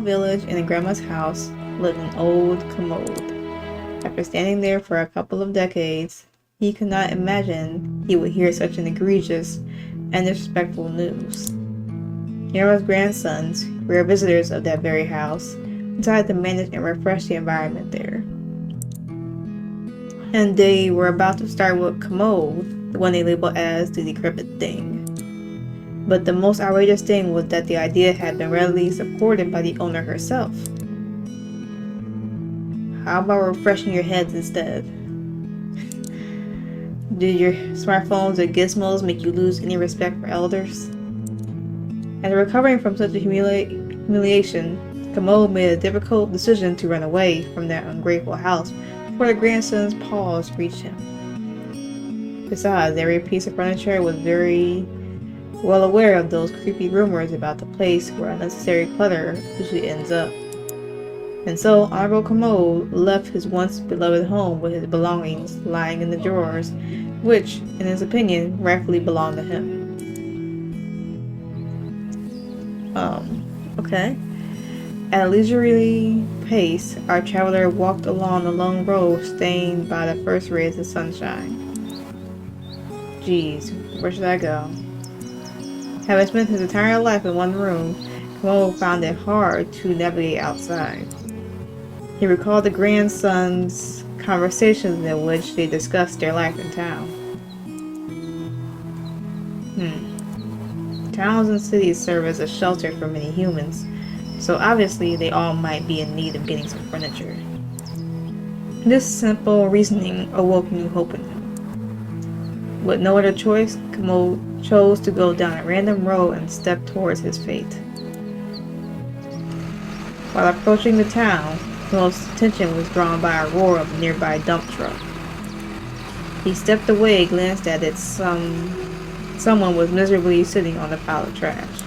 village and in Grandma's house lived an old Commode. After standing there for a couple of decades, he could not imagine he would hear such an egregious and disrespectful news. Nero's grandsons, rare visitors of that very house, decided to manage and refresh the environment there. And they were about to start with Commode, the one they labeled as the decrepit thing. But the most outrageous thing was that the idea had been readily supported by the owner herself. How about refreshing your heads instead? Did your smartphones or gizmos make you lose any respect for elders? After recovering from such a humiliation, Commode made a difficult decision to run away from that ungrateful house before the grandson's paws reached him. Besides, every piece of furniture was very well aware of those creepy rumors about the place where unnecessary clutter usually ends up. And so Honorable Commode left his once beloved home with his belongings lying in the drawers, which, in his opinion, rightfully belonged to him. Okay. At a leisurely pace, our traveler walked along the long road stained by the first rays of sunshine. Geez, where should I go? Having spent his entire life in one room, Commode found it hard to navigate outside. He recalled the grandsons' conversations in which they discussed their life in town. Towns and cities serve as a shelter for many humans, so obviously they all might be in need of getting some furniture. This simple reasoning awoke new hope in him. With no other choice, Commode chose to go down a random road and step towards his fate. While approaching the town, Commode's attention was drawn by a roar of a nearby dump truck. He stepped away, glanced at it. Someone was miserably sitting on a pile of trash.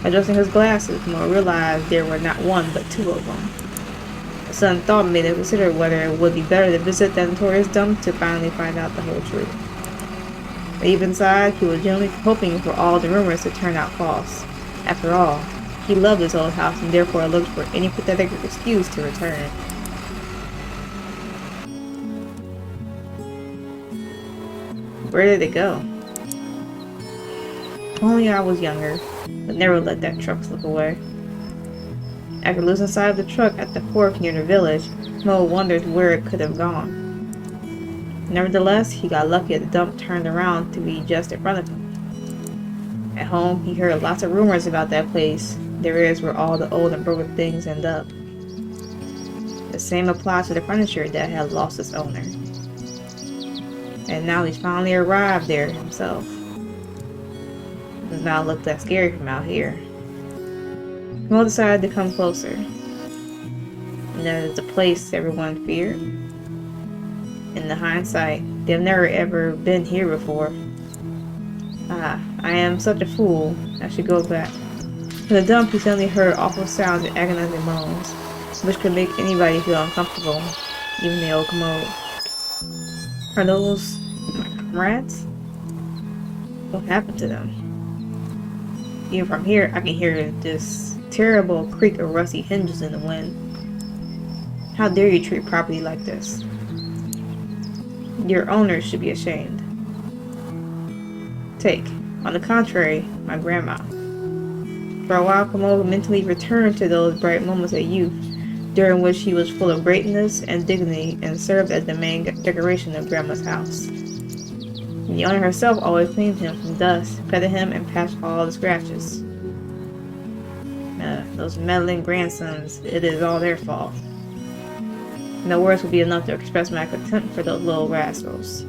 Adjusting his glasses, Commode realized there were not one but two of them. A sudden thought made him consider whether it would be better to visit that notorious dump to finally find out the whole truth. But even inside, he was genuinely hoping for all the rumors to turn out false. After all, he loved his old house and therefore looked for any pathetic excuse to return. Where did it go? If only I was younger, but never let that truck slip away. After losing sight of the truck at the fork near the village, Mo wondered where it could have gone. Nevertheless, he got lucky as the dump turned around to be just in front of him. At home, he heard lots of rumors about that place. There is where all the old and broken things end up. The same applied to the furniture that had lost its owner. And now he's finally arrived there himself. It does not look that scary from out here. Mo decided to come closer. And that is the place everyone feared. In the hindsight, they've never ever been here before. I am such a fool. I should go back. In the dump, he suddenly heard awful sounds and agonizing moans, which could make anybody feel uncomfortable, even the old Commode. Are those my comrades? What happened to them? Even from here, I can hear this terrible creak of rusty hinges in the wind. How dare you treat property like this? Your owners should be ashamed. Take, on the contrary, my grandma. For a while, Commode mentally returned to those bright moments of youth, during which he was full of greatness and dignity and served as the main decoration of Grandma's house. And the owner herself always cleaned him from dust, petted him, and patched all the scratches. Those meddling grandsons, it is all their fault. No words would be enough to express my contempt for those little rascals.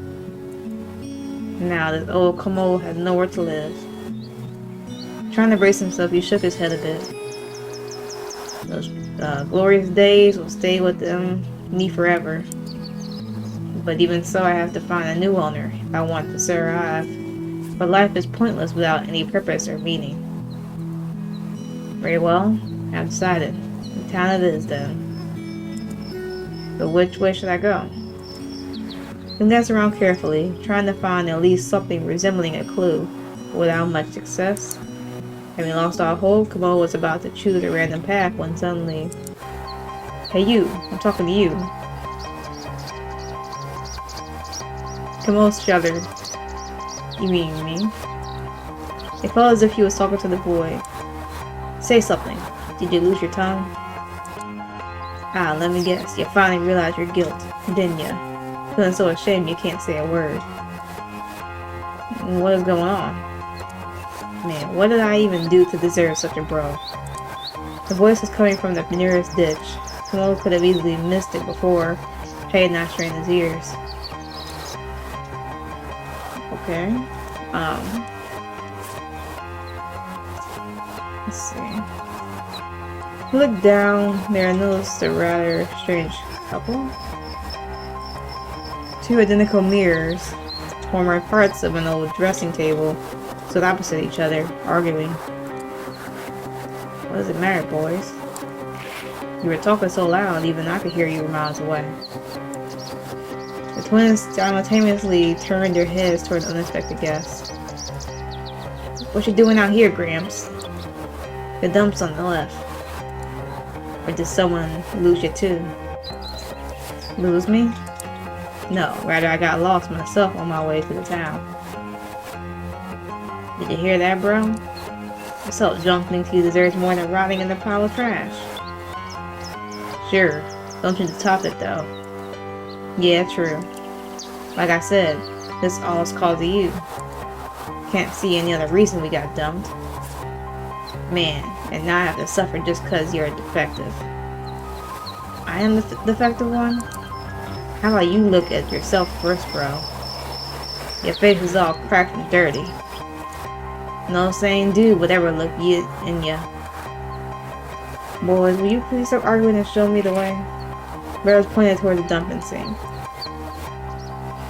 Now this old Commode has nowhere to live. Trying to brace himself, he shook his head a bit. Those glorious days will stay with me forever. But even so, I have to find a new owner if I want to survive. But life is pointless without any purpose or meaning. Very well, I've decided. The town it is then. But which way should I go? He glanced around carefully, trying to find at least something resembling a clue, but without much success. Having lost all hope, Commode was about to choose a random path when suddenly... Hey you, I'm talking to you. Commode shuddered. You mean me? It felt as if he was talking to the boy. Say something. Did you lose your tongue? Ah, let me guess. You finally realized your guilt, didn't you? Feeling so ashamed you can't say a word. What is going on? Man, what did I even do to deserve such a bro? The voice was coming from the nearest ditch. Commode could have easily missed it before Hay had not strained his ears. Okay. Let's see. He looked down there and noticed a rather strange couple. Two identical mirrors, former parts of an old dressing table, stood opposite each other, arguing. What does it matter, boys? You were talking so loud, even I could hear you miles away. The twins simultaneously turned their heads toward an unexpected guest. What you doing out here, Gramps? The dump's on the left. Or did someone lose you too? Lose me? No, rather I got lost myself on my way to the town. Did you hear that, bro? I saw jumping to you deserves more than rotting in the pile of trash. Sure, don't you top it though. Yeah, true. Like I said, this all is cause of you. Can't see any other reason we got dumped. Man, and now I have to suffer just cause you're defective. I am the defective one? How about you look at yourself first, bro? Your face is all cracked and dirty. No saying dude would ever look you in ya. Boys, will you please stop arguing and show me the way? Barrels pointed toward the dumping scene.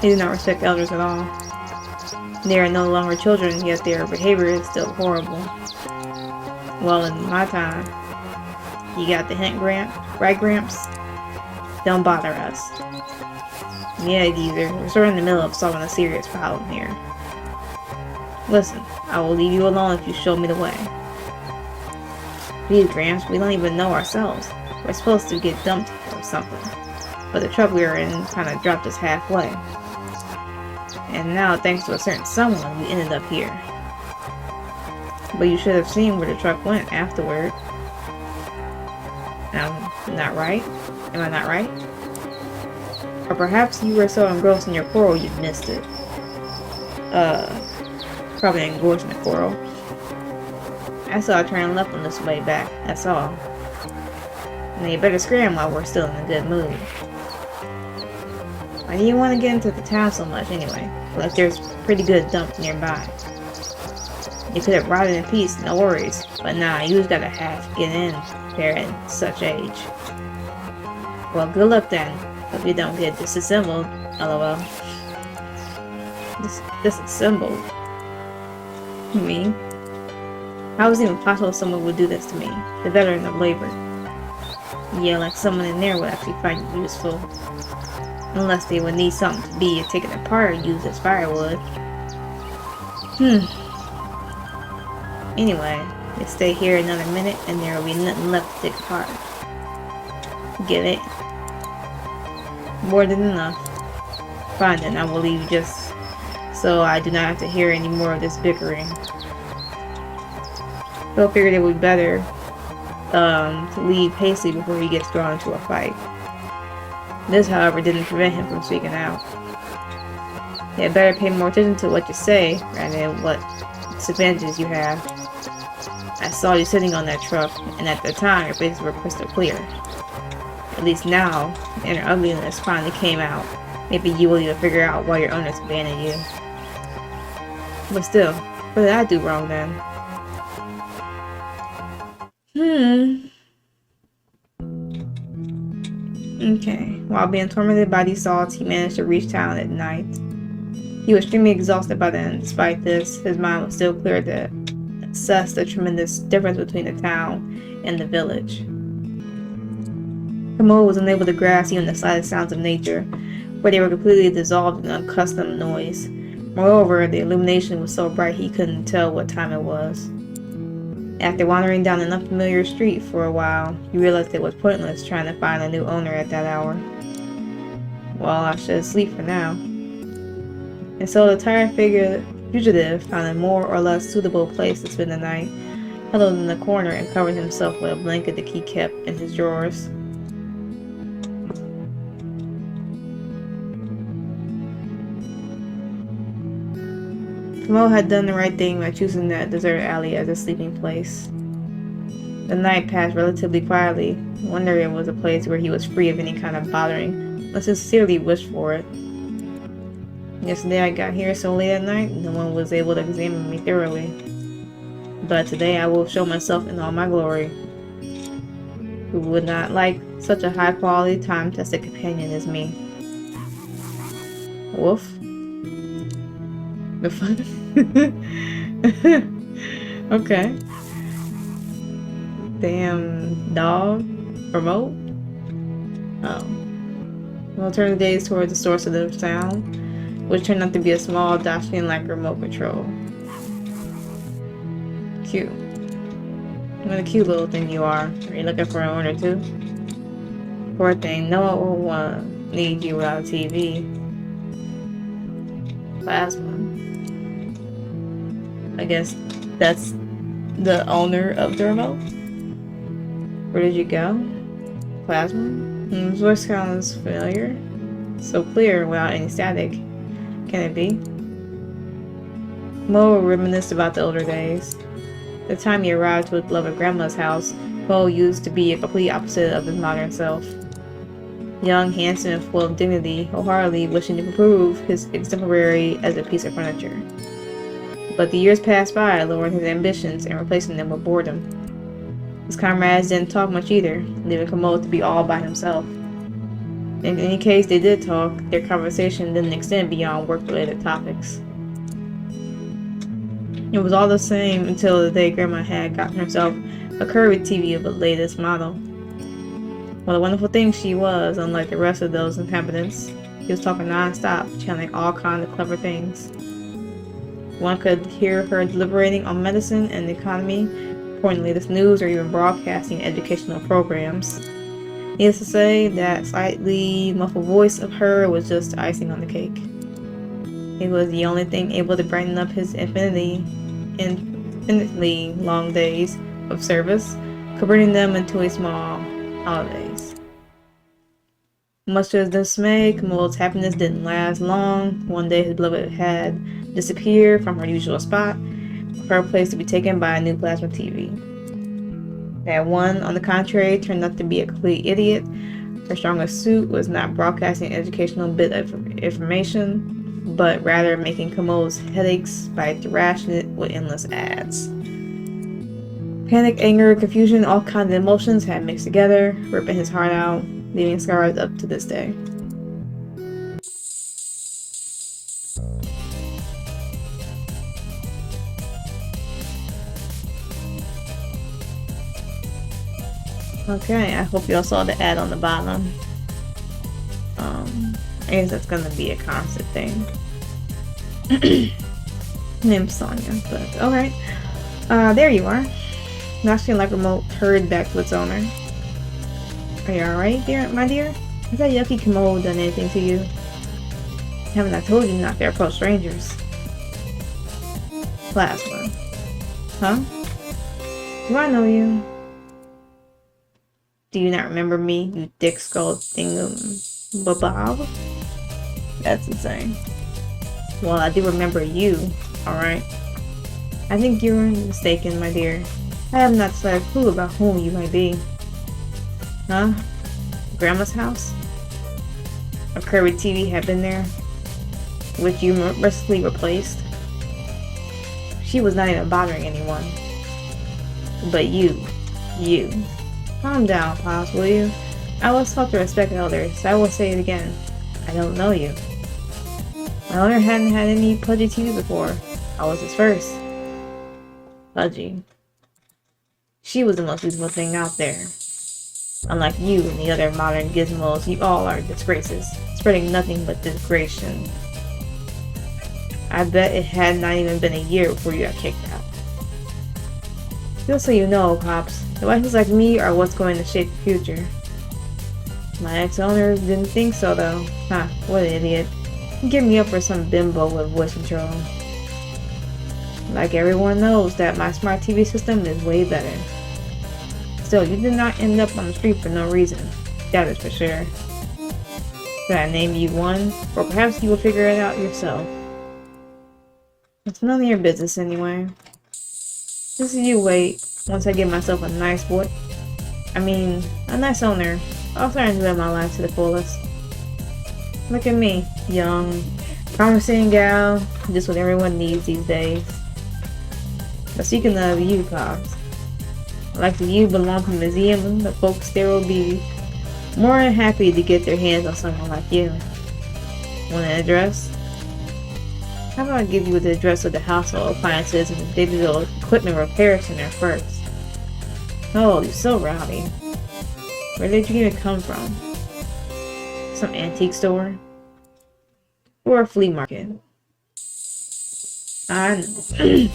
They do not respect elders at all. They are no longer children, yet their behavior is still horrible. Well, in my time, you got the hint, right, Gramps? Don't bother us. Yeah, geezer, we're sort of in the middle of solving a serious problem here. Listen, I will leave you alone if you show me the way. Geez, Gramps, we don't even know ourselves. We're supposed to get dumped or something. But the truck we were in kind of dropped us halfway. And now, thanks to a certain someone, we ended up here. But you should have seen where the truck went afterward. Not right? Am I not right? Or perhaps you were so engrossed in your coral you missed it. Probably engrossed in the coral. I saw it turn left on this way back, that's all. Now you better scram while we're still in a good mood. Why do you want to get into the town so much anyway? Like there's pretty good dump nearby. You could have rotted in peace, no worries. But nah, you just gotta get in there at such age. Well, good luck then. Hope you don't get disassembled, lol. Disassembled? Me? How is it even possible someone would do this to me? The veteran of labor. Yeah, like someone in there would actually find it useful. Unless they would need something to be taken apart and used as firewood. Anyway, let's stay here another minute and there will be nothing left to take apart. Get it? More than enough. Fine then, I will leave just so I do not have to hear any more of this bickering. Phil figured it would be better to leave hastily before he gets drawn into a fight. This, however, didn't prevent him from speaking out. You had better pay more attention to what you say rather than what disadvantages you have. I saw you sitting on that truck, and at the time your faces were crystal clear. At least now, the inner ugliness finally came out. Maybe you will even figure out why your owners abandoned you. But still, what did I do wrong then? Okay, while being tormented by these thoughts, he managed to reach town at night. He was extremely exhausted by then. Despite this, his mind was still clear to assess the tremendous difference between the town and the village. Commode was unable to grasp even the slightest sounds of nature, for they were completely dissolved in unaccustomed noise. Moreover, the illumination was so bright he couldn't tell what time it was. After wandering down an unfamiliar street for a while, you realized it was pointless trying to find a new owner at that hour. Well, I should sleep for now. And so the tired fugitive found a more or less suitable place to spend the night, huddled in the corner and covered himself with a blanket that he kept in his drawers. Commode had done the right thing by choosing that deserted alley as a sleeping place. The night passed relatively quietly. No wonder it was a place where he was free of any kind of bothering, unless he sincerely wished for it. Yesterday I got here so late at night, no one was able to examine me thoroughly. But today I will show myself in all my glory. Who would not like such a high-quality, time-tested companion as me? Wolf? The fuck? Okay. Damn dog? Remote? Oh. We'll turn the gaze towards the source of the sound, which turned out to be a small dachshund-like remote control. Cute. What a cute little thing you are. Are you looking for an owner too? Poor thing, no one will need you without a TV. Plasma. I guess that's the owner of the remote. Where did you go? Plasma? His voice sounds familiar. So clear without any static. Can it be? Mo reminisced about the older days. The time he arrived to his beloved grandma's house, Mo used to be a complete opposite of his modern self. Young, handsome, and full of dignity, wholeheartedly wishing to prove his extemporary as a piece of furniture. But the years passed by, lowering his ambitions and replacing them with boredom. His comrades didn't talk much either, leaving Commode to be all by himself. In any case they did talk, their conversation didn't extend beyond work-related topics. It was all the same until the day Grandma had gotten herself a curvy TV of the latest model. What a wonderful thing she was, unlike the rest of those inhabitants. She was talking non-stop, channeling all kinds of clever things. One could hear her deliberating on medicine and the economy, reporting the latest news, or even broadcasting educational programs. Needless to say, that slightly muffled voice of her was just icing on the cake. It was the only thing able to brighten up his infinitely long days of service, converting them into a small holidays. Much to his dismay, Commode's happiness didn't last long. One day his beloved had disappeared from her usual spot, for her place to be taken by a new plasma TV. That one, on the contrary, turned out to be a complete idiot. Her strongest suit was not broadcasting an educational bit of information, but rather making Commode's headaches by thrashing it with endless ads. Panic, anger, confusion, all kinds of emotions had mixed together, ripping his heart out, leaving scars up to this day. Okay, I hope y'all saw the ad on the bottom. I guess that's gonna be a constant thing. Name's Sonia, but alright. There you are. Knocking like remote hurried back to its owner. Are you alright, dear, my dear? Has that yucky Commode done anything to you? Haven't I told you not to approach strangers? Plasma. Huh? Do I know you? Do you not remember me, you dick-skulled thingamabob? That's insane. Well, I do remember you, alright? I think you're mistaken, my dear. I have not the slightest clue about whom you might be. Huh? Grandma's house? A curvy TV had been there, which you mercifully replaced. She was not even bothering anyone. But you. Calm down, Pops, will you? I was taught to respect elders, so I will say it again. I don't know you. My owner hadn't had any pudgy TVs before. I was his first. Pudgy. She was the most beautiful thing out there. Unlike you and the other modern gizmos, you all are disgraces, spreading nothing but disgration. I bet it had not even been a year before you got kicked out. Just so you know, Pops, devices like me are what's going to shape the future. My ex-owner didn't think so, though. Huh, what an idiot. He gave me up for some bimbo with voice control. Like everyone knows that my smart TV system is way better. Still, you did not end up on the street for no reason. That is for sure. Should I name you one? Or perhaps you will figure it out yourself. It's none of your business anyway. Just you wait. Once I get myself a nice boy. a nice owner. I'll start to live my life to the fullest. Look at me. Young, promising gal. Just what everyone needs these days. But speaking of you, Pops. Like the you belong to the museum, the folks there will be more than happy to get their hands on someone like you. Want an address? How about I give you the address of the household appliances and the digital equipment repair center first? Oh, you're so rowdy. Where did you even come from? Some antique store? Or a flea market? I know.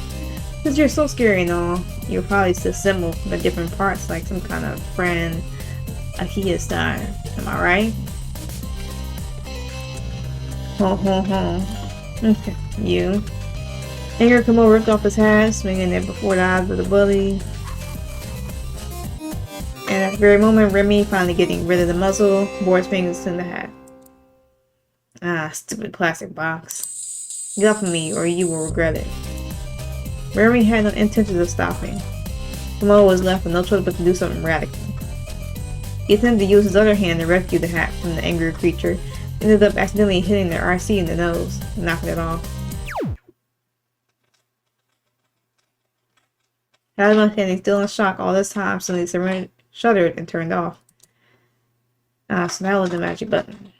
Because you're so scary and all, you'll probably disassemble the different parts like some kind of friend IKEA style. Am I right? Ho ho ho. Okay, you. Anger Commode ripped off his hat, swinging it before the eyes of the bully. And at the very moment, Remy finally getting rid of the muzzle, Board's fingers in the hat. Ah, stupid plastic box. Get off of me, or you will regret it. Remy had no intentions of stopping. Commode was left with no choice but to do something radical. He attempted to use his other hand to rescue the hat from the angry creature, ended up accidentally hitting the RC in the nose, knocking it off. Had him standing still in shock all this time, suddenly shuddered and turned off. Ah, so that was the magic button.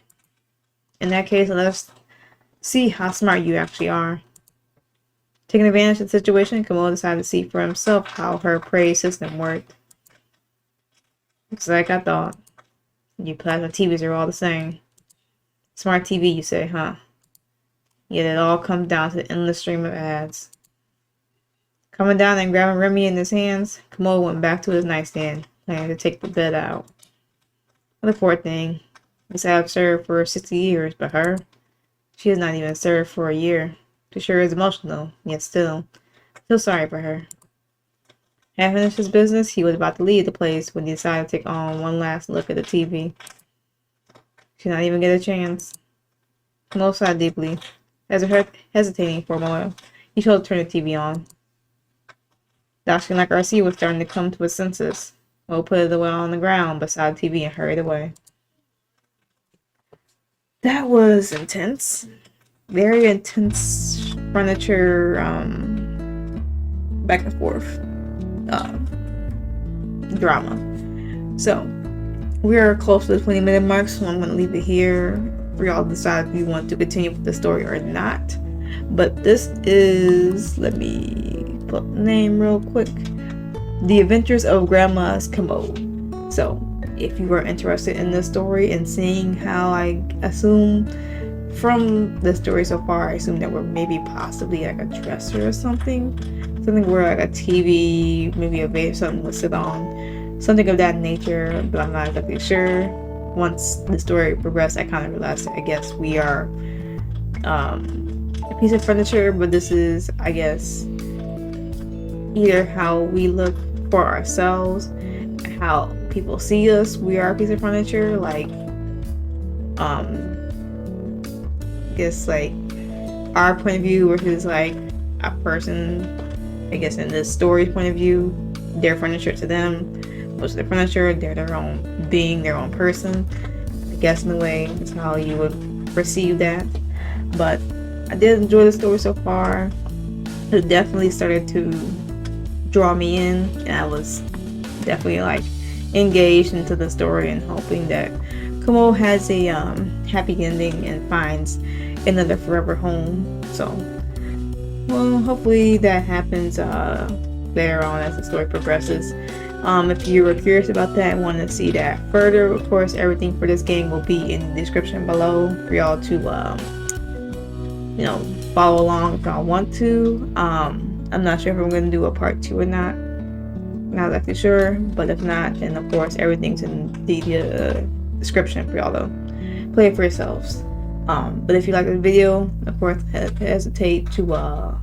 In that case, let us see how smart you actually are. Taking advantage of the situation, Commode decided to see for himself how her praise system worked. Looks like I thought. You plasma TVs are all the same. Smart TV, you say, huh? Yet it all comes down to the endless stream of ads. Coming down and grabbing Remy in his hands, Commode went back to his nightstand, planning to take the bed out. The poor thing. This ad served for 60 years, but her? She has not even served for a year. She sure is emotional, yet still. Feel sorry for her. Having finished his business, he was about to leave the place when he decided to take on one last look at the TV. She did not even get a chance. Commode sighed deeply. Hesitating for a moment, he chose to turn the TV on. Dashing like RC was starting to come to his senses. Will put it away on the ground beside the TV and hurried away. That was intense. Very intense furniture back and forth drama. So we are close to the 20-minute mark, so I'm going to leave it here for y'all to decide if you want to continue with the story or not. But this is, let me pull up the name real quick, The Adventures of Grandma's Commode. So if you are interested in this story and seeing how I assume from the story so far, I assume that we're maybe possibly like a dresser or something where like a TV, maybe a bed, something would sit on, something of that nature, but I'm not exactly sure. Once the story progressed, I kind of realized that I guess we are a piece of furniture, but this is, I guess, either how we look for ourselves, how people see us. We are a piece of furniture, like I guess like our point of view versus like a person, I guess in this story's point of view, their furniture to them, most of the furniture, they're their own being, their own person. I guess in a way that's how you would perceive that. But I did enjoy the story so far. It definitely started to draw me in, and I was definitely like engaged into the story and hoping that Commode has a happy ending and finds another forever home. So, well, hopefully that happens later on as the story progresses. If you were curious about that and want to see that further, of course, everything for this game will be in the description below for y'all to, follow along if y'all want to. I'm not sure if I'm going to do a part 2 or not. Not exactly sure, but if not, then of course everything's in the description for y'all to play it for yourselves. But if you like this video, of course, hesitate to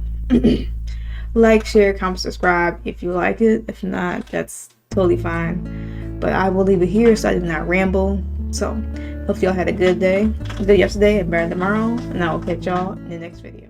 like, share, comment, subscribe if you like it. If not, that's totally fine. But I will leave it here so I did not ramble. So, hope y'all had a good day, good yesterday, and better tomorrow. And I will catch y'all in the next video.